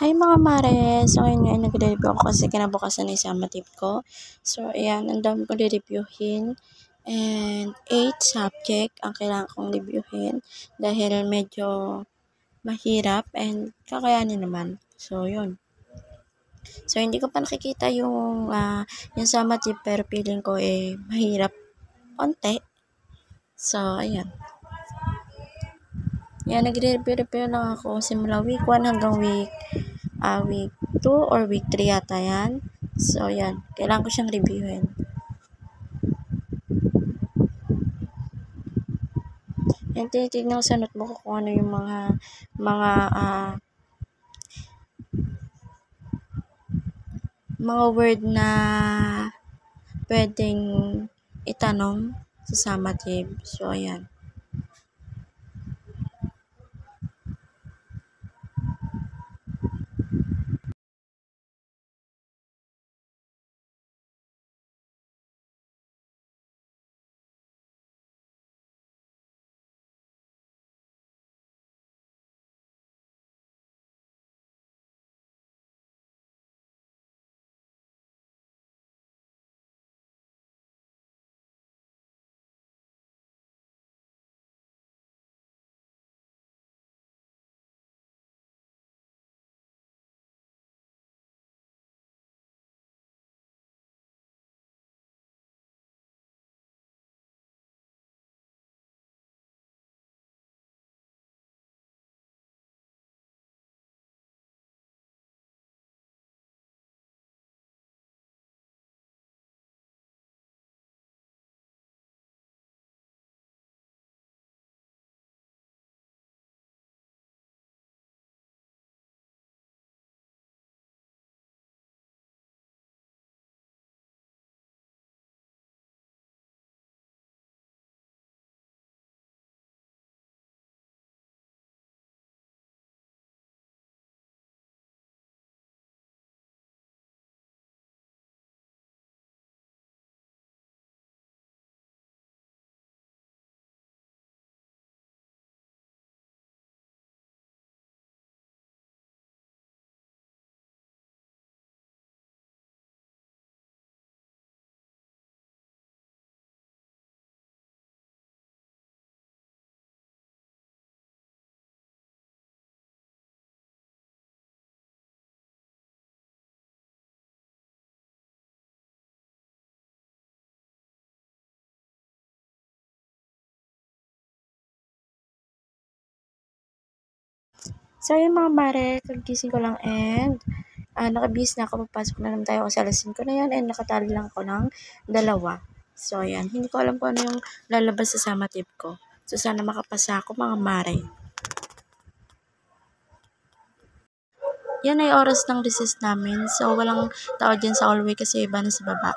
Hi mga mare! So ngayon nga nagre-review ako kasi kinabukasan na yung summative ko. So ayan, ang dami kong re-reviewin. And 8 subject ang kailangan kong reviewin dahil medyo mahirap and kakayanin naman. So yun. So hindi ko pa nakikita yung summative pero feeling ko mahirap konti. So ayan. Yan, nagre-review lang ako simula week 1 hanggang week 2 or week 3 yata yan. So, yan. Kailangan ko siyang reviewin. Yan, tinitignan ko sa notebook ko kung ano yung mga word na pwedeng itanong sa summative. So, ayan. So, yung mga mare, kagising ko lang and nakabihis na ako, papasok na naman tayo kasi alas 5 na yan and nakatali lang ako ng 2. So, ayan. Hindi ko alam kung ano yung lalabas sa summative ko. So, sana makapasa ako mga mare. Yan ay oras ng recess namin. So, walang tao dyan sa hallway kasi iba na sa baba.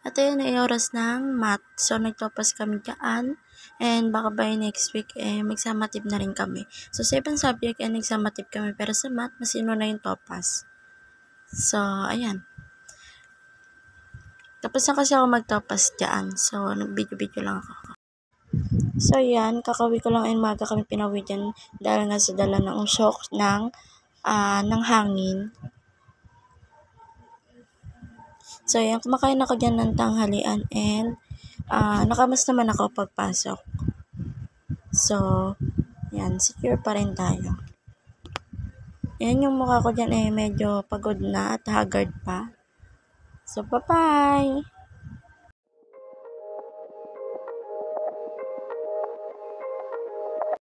At ayun ay oras ng math. So, nagtopas kami dyan. And baka by next week, mag-summative na rin kami. So, 7 subject and nag-summative kami. Pero sa math, masino na yung topas. So, ayan. Tapos na kasi ako mag-topas dyan. So, nag-video lang ako. So, yan. Kakawi ko lang and maga kami pinawi dyan dahil nga sa dala ng shock ng hangin. So, yan. Kumakain ako dyan ng tanghalian and nakamas naman ako pagpasok. So, yan. Secure pa rin tayo. Yan yung mukha ko dyan medyo pagod na at haggard pa. So, bye-bye!